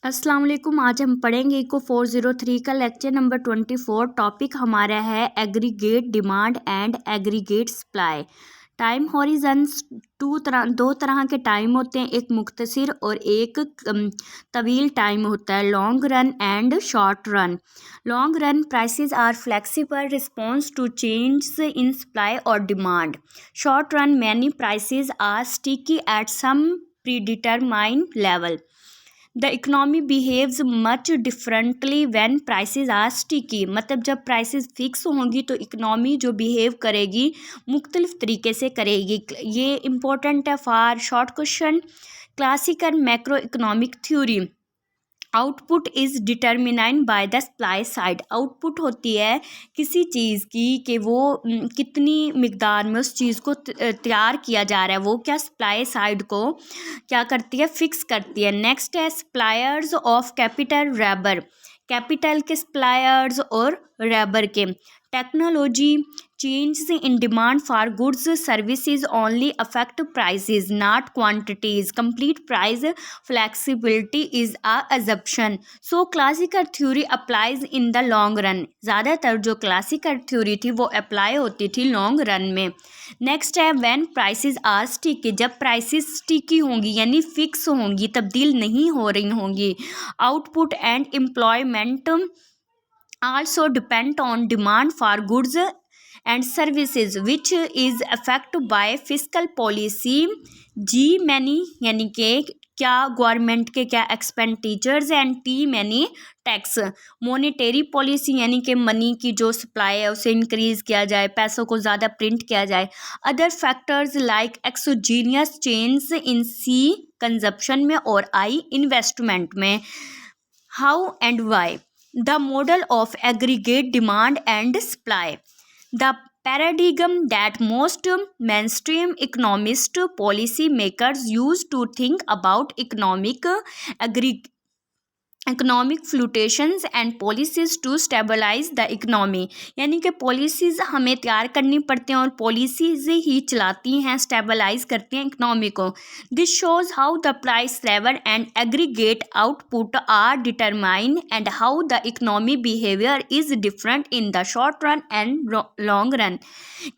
अस्सलाम वालेकुम। आज हम पढ़ेंगे इको 403 का लेक्चर नंबर 24। टॉपिक हमारा है aggregate demand and aggregate supply. Time horizons दो तरह के टाइम होते हैं, एक मुख्तसर और एक तवील टाइम होता है, long run and short run. Long run prices are flexible response to change in supply और demand. Short run many prices are sticky at some predetermined level. The economy behaves much differently when prices are sticky. मतलब जब prices fix होंगी तो economy जो behave करेगी मुख्तलिफ तरीके से करेगी। ये इम्पोर्टेंट है for short question. Classical macro economic theory. Output is determined by the supply side. Output होती है किसी चीज़ की कि वो कितनी मिकदार में उस चीज़ को तैयार किया जा रहा है, वो क्या सप्लाई साइड को क्या करती है, फिक्स करती है। नेक्स्ट है सप्लायर्स ऑफ कैपिटल रैबर। कैपिटल के सप्लायर्स और रैबर के। Technology changes in demand for goods services only affect prices not quantities. Complete price flexibility is a assumption. So classical theory applies in the long run. ज़्यादातर जो classical theory थी वो apply होती थी long run में। Next है when prices are sticky। जब prices sticky होंगी यानी फिक्स होंगी, तब्दील नहीं हो रही होंगी। Output and employment also depend on demand for goods and services which is affected by fiscal policy। G मैनी यानी कि क्या गवर्नमेंट के क्या एक्सपेंडिचर्स एंड टी मैनी टैक्स। मॉनेटरी पॉलिसी यानी कि मनी की जो सप्लाई है उसे इंक्रीज़ किया जाए, पैसों को ज़्यादा प्रिंट किया जाए। Other factors like exogenous change in C consumption में और आई इन्वेस्टमेंट में। How and why. The model of aggregate demand and supply. The paradigm that most mainstream economist policy makers use to think about economic fluctuations and policies to stabilize the economy। यानी कि policies हमें तैयार करनी पड़ती हैं और policies ही चलाती हैं, स्टेबलाइज करती हैं इकनॉमी को। This shows how the price level and aggregate output are determine and how the economy behaviour is different in the short run and long run.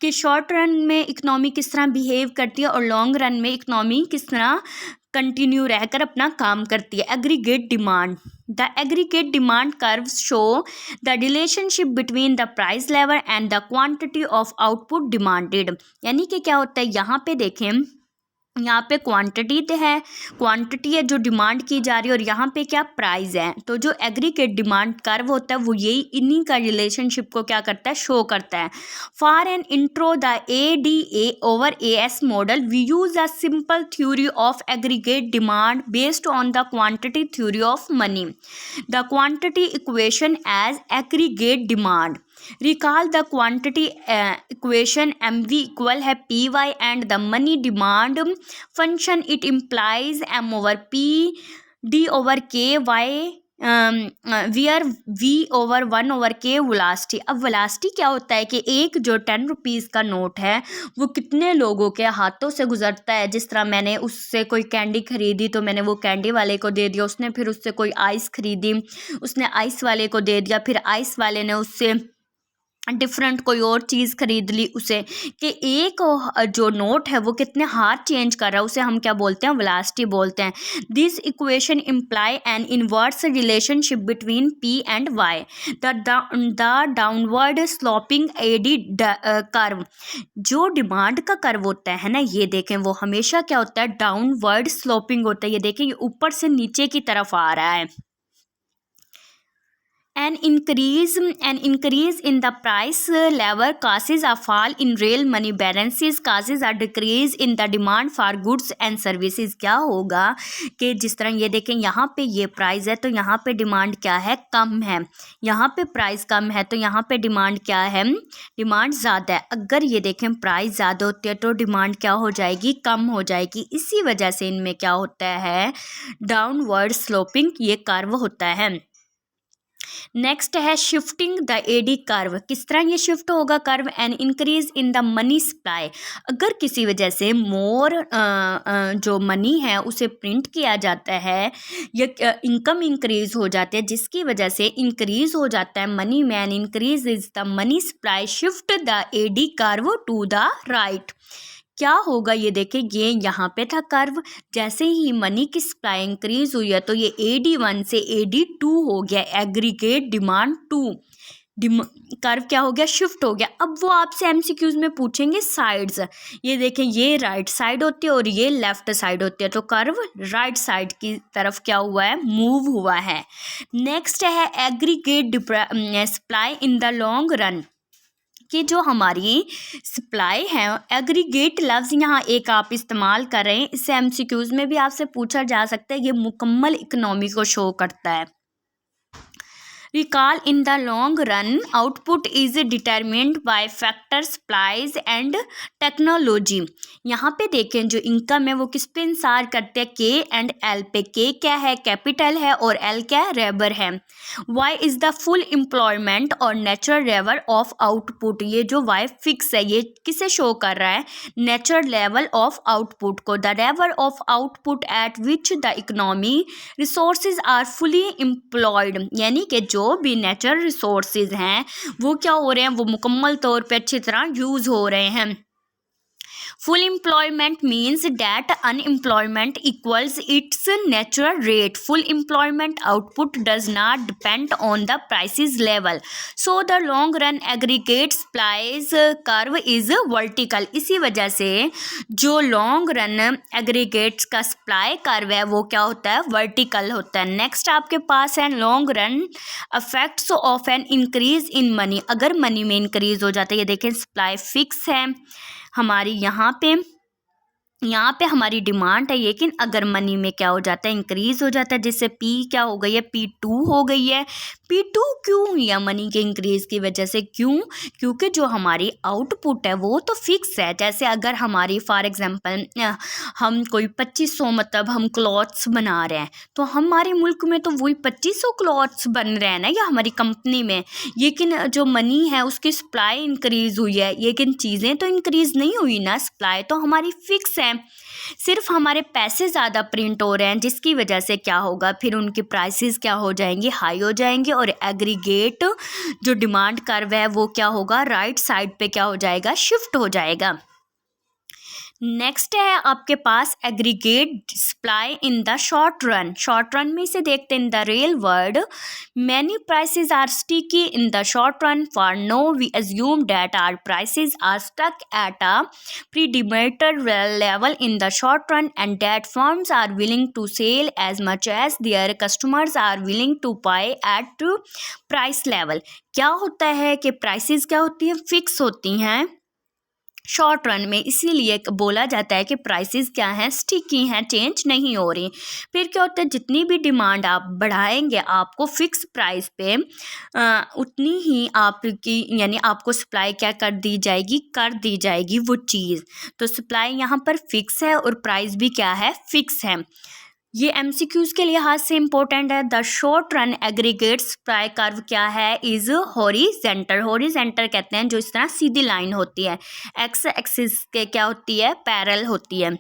कि शॉर्ट रन में इकनॉमी किस तरह behave करती है और लॉन्ग रन में economy किस तरह कंटिन्यू रहकर अपना काम करती है। Aggregate demand. The aggregate demand curves show the relationship between the price level and the quantity of output demanded. यानी कि क्या होता है, यहाँ पे देखें, यहाँ पे क्वांटिटी है, क्वांटिटी है जो डिमांड की जा रही है और यहाँ पे क्या प्राइस है। तो जो एग्रीगेट डिमांड कर्व होता है वो यही इन्हीं का रिलेशनशिप को क्या करता है, शो करता है। For an intro the ADA over AS model we use a simple theory of aggregate demand based on the quantity theory of money. The quantity equation as aggregate demand. Recall the quantity equation MV equal है PY and the money demand function it implies M over P D over K Y where V over 1 over K velocity. अब velocity क्या होता है कि एक जो 10 rupees का note है वो कितने लोगों के हाथों से गुजरता है। जिस तरह मैंने उससे कोई कैंडी खरीदी तो मैंने वो कैंडी वाले को दे दिया, उसने फिर उससे कोई आइस खरीदी, उसने आइस वाले को दे दिया, फिर आइस वाले ने उससे डिफरेंट कोई और चीज़ खरीद ली उसे। कि एक जो नोट है वो कितने हाथ चेंज कर रहा है उसे हम क्या बोलते हैं, वेलोसिटी बोलते हैं। This equation imply an inverse relationship between P and Y। The downward sloping AD curve. जो डिमांड का कर्व होता है ना, ये देखें, वो हमेशा क्या होता है, डाउनवर्ड स्लोपिंग होता है। ये देखें, ये ऊपर से नीचे की तरफ आ रहा है। An increase in the price level causes a fall in real money balances, causes a decrease in the demand for goods and services। क्या होगा कि जिस तरह ये देखें, यहाँ पे ये प्राइस है तो यहाँ पे डिमांड क्या है, कम है। यहाँ पे प्राइस कम है तो यहाँ पे डिमांड क्या है, डिमांड ज़्यादा है। अगर ये देखें प्राइस ज़्यादा होती है तो डिमांड क्या हो जाएगी, कम हो जाएगी। इसी वजह से इनमें क्या होता है, डाउनवर्ड स्लोपिंग ये कर्व होता है। नेक्स्ट है शिफ्टिंग द एडी कर्व। किस तरह ये शिफ्ट होगा curve? An increase in the money supply. अगर किसी वजह से मोर जो मनी है उसे प्रिंट किया जाता है या इनकम इंक्रीज हो जाती है, जिसकी वजह से इंक्रीज हो जाता है मनी में, an increase is the money supply shift the AD curve to the right. क्या होगा ये देखें, ये यहाँ पे था कर्व, जैसे ही मनी की सप्लाई इंक्रीज हुई है तो ये AD1 से AD2 हो गया, एग्रीगेट डिमांड 2। कर्व क्या हो गया? शिफ्ट हो गया। अब वो आपसे MCQs में पूछेंगे साइड्स। ये देखें, ये राइट साइड होती है और ये लेफ्ट साइड होती है, तो कर्व राइट साइड की तरफ क्या हुआ है? मूव हुआ है। नेक्स्ट है aggregate supply in the long run. कि जो हमारी सप्लाई है, एग्रीगेट लफ्ज़ यहाँ एक आप इस्तेमाल कर रहे हैं, इससे MCQs में भी आपसे पूछा जा सकता है। ये मुकम्मल इकनॉमी को शो करता है। Recall in the long run, output is determined by factors supplies and technology। यहाँ पे देखें जो इनकम है वो किस पे इंसार करते हैं? K एंड L पे। K क्या है? कैपिटल है, और L क्या है? रेबर है। Y is the full employment और नेचुरल लेवल ऑफ आउटपुट। ये जो Y फिक्स है, ये किसे शो कर रहा है? नेचुरल लेवल ऑफ आउटपुट को। The level of output at which the economy resources are fully employed, यानी कि जो भी नेचुरल रिसोर्सेज हैं वो क्या हो रहे हैं? वो मुकम्मल तौर पे अच्छी तरह यूज़ हो रहे हैं। Full employment means that unemployment equals it's natural rate. Full employment output does not depend on the prices level, so the long run aggregate supplies curve is vertical. इसी वजह से जो लॉन्ग रन एग्रीगेट्स का supply curve है वो क्या होता है? वर्टिकल होता है। नेक्स्ट आपके पास है long run affects of an increase in money. अगर मनी में इंक्रीज हो जाता है, ये देखें सप्लाई फिक्स है हमारी, यहाँ पे हमारी डिमांड है, लेकिन अगर मनी में क्या हो जाता है? इंक्रीज हो जाता है, जिससे P क्या हो गई है? P2 हो गई है। P2 क्यों हुई है? मनी के इंक्रीज की वजह से। क्यों? क्योंकि जो हमारी आउटपुट है वो तो फिक्स है। जैसे अगर हमारी फॉर एग्जांपल हम कोई 2500 मतलब हम क्लॉथ्स बना रहे हैं, तो हमारे मुल्क में तो वही 2500 क्लॉथ्स बन रहे हैं ना, या हमारी कंपनी में, लेकिन जो मनी है उसकी सप्लाई इंक्रीज हुई है, लेकिन चीज़ें तो इंक्रीज नहीं हुई ना, सप्लाई तो हमारी फिक्स है। सिर्फ हमारे पैसे ज़्यादा प्रिंट हो रहे हैं, जिसकी वजह से क्या होगा? फिर उनकी प्राइसेस क्या हो जाएंगी? हाई हो जाएंगे, और एग्रीगेट जो डिमांड कर्व है वो क्या होगा? राइट साइड पे क्या हो जाएगा? शिफ्ट हो जाएगा। नेक्स्ट है आपके पास aggregate supply in the short run. Short run में इसे देखते हैं। In the real world many prices are sticky in the short run, for no we assume that our prices are stuck at a predetermined level in the short run, and that firms are willing to sell as much as their customers are willing to buy at price level। क्या होता है कि prices क्या होती है? Fix होती हैं short run में, इसीलिए बोला जाता है कि प्राइसेस क्या हैं? स्टिकी हैं, चेंज नहीं हो रही। फिर क्या होता है? जितनी भी डिमांड आप बढ़ाएंगे आपको फिक्स प्राइस पे उतनी ही आपकी यानी आपको सप्लाई क्या कर दी जाएगी वो चीज़। तो सप्लाई यहाँ पर फिक्स है और प्राइस भी क्या है? फिक्स है। ये MCQs के लिहाज से इम्पोर्टेंट है। The short run aggregate supply curve क्या है? Is horizontal. हॉरिजेंटल कहते हैं जो इस तरह सीधी लाइन होती है। एक्स एक्सिस के क्या होती है? पैरेलल होती है।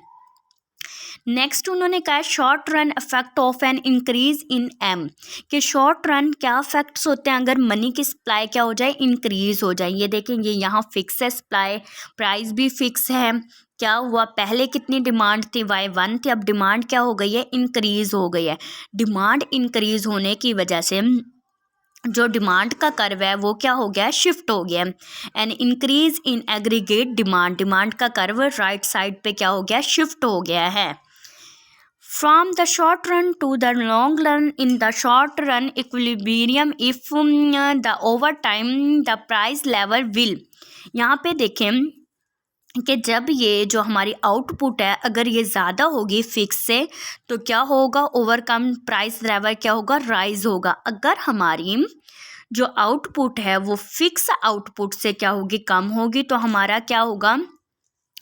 नेक्स्ट उन्होंने कहा short run effect of an increase in M, कि शॉर्ट रन क्या इफेक्ट्स होते हैं अगर मनी की सप्लाई क्या हो जाए? इंक्रीज हो जाए। ये देखेंगे यहाँ फिक्स है सप्लाई, प्राइस भी फिक्स है। क्या हुआ? पहले कितनी डिमांड थी? Y1 थी, अब डिमांड क्या हो गई है? इंक्रीज हो गई है। डिमांड इंक्रीज होने की वजह से जो डिमांड का कर्व है वो क्या हो गया? शिफ्ट हो गया। An increase in aggregate demand, demand का कर्व राइट साइड पे क्या हो गया? शिफ्ट हो गया है। From the short run to the long run, in the short run equilibrium if the over time the price level will। यहाँ पे देखें कि जब ये जो हमारी आउटपुट है अगर ये ज़्यादा होगी फिक्स से तो क्या होगा? ओवरकम प्राइस लेवल क्या होगा? राइज होगा। अगर हमारी जो आउटपुट है वो फिक्स आउटपुट से क्या होगी? कम होगी, तो हमारा क्या होगा?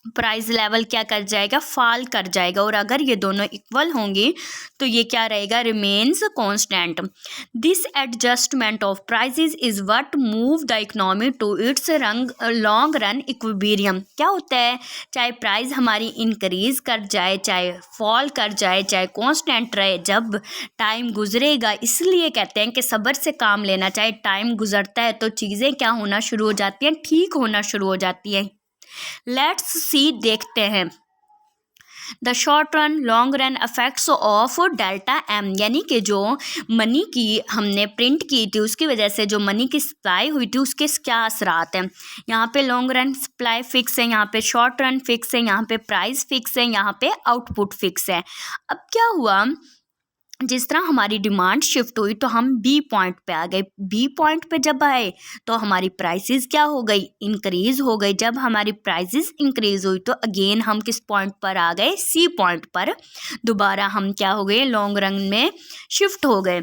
प्राइस लेवल क्या कर जाएगा, फॉल कर जाएगा। और अगर ये दोनों इक्वल होंगी तो ये क्या रहेगा, remains constant. This adjustment of prices is what move the economy to its long run equilibrium. क्या होता है, चाहे प्राइस हमारी इंक्रीज कर जाए, चाहे फॉल कर जाए, चाहे कांस्टेंट रहे, जब टाइम गुजरेगा, इसलिए कहते हैं कि सब्र से काम लेना। चाहे टाइम गुजरता है तो चीज़ें क्या होना शुरू हो जाती हैं, ठीक होना शुरू हो जाती हैं। लेट्स सी, देखते हैं the short run long run effects of delta M, यानी कि जो मनी की हमने प्रिंट की थी उसकी वजह से जो मनी की सप्लाई हुई थी उसके क्या असरात हैं। यहाँ पे लॉन्ग रन सप्लाई फिक्स है, यहाँ पे शॉर्ट रन फिक्स है, यहाँ पे प्राइस फिक्स है, यहाँ पे आउटपुट फिक्स है। अब क्या हुआ, जिस तरह हमारी डिमांड शिफ्ट हुई तो हम बी पॉइंट पे आ गए। बी पॉइंट पे जब आए तो हमारी प्राइसेस क्या हो गई, इंक्रीज हो गई। जब हमारी प्राइसेस इंक्रीज हुई तो अगेन हम किस पॉइंट पर आ गए, सी पॉइंट पर। दोबारा हम क्या हो गए, लॉन्ग रन में शिफ्ट हो गए।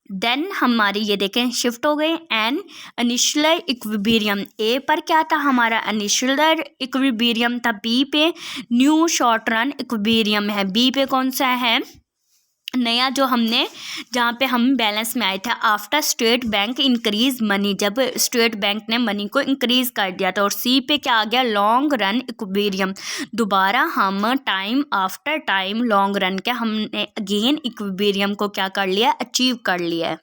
देन हमारी ये देखें शिफ्ट हो गए एंड इनिशियल इक्विलिब्रियम। ए पर क्या था, हमारा इनिशियल इक्विलिब्रियम था। बी पे न्यू शॉर्ट रन इक्विलिब्रियम है। बी पे कौन सा है, नया, जो हमने जहाँ पे हम बैलेंस में आए थे after state bank increase money, जब स्टेट बैंक ने मनी को इंक्रीज कर दिया था। और सी पे क्या आ गया, लॉन्ग रन इक्विलिब्रियम। दोबारा हम time after time long run के हमने अगेन इक्विलिब्रियम को क्या कर लिया, अचीव कर लिया है।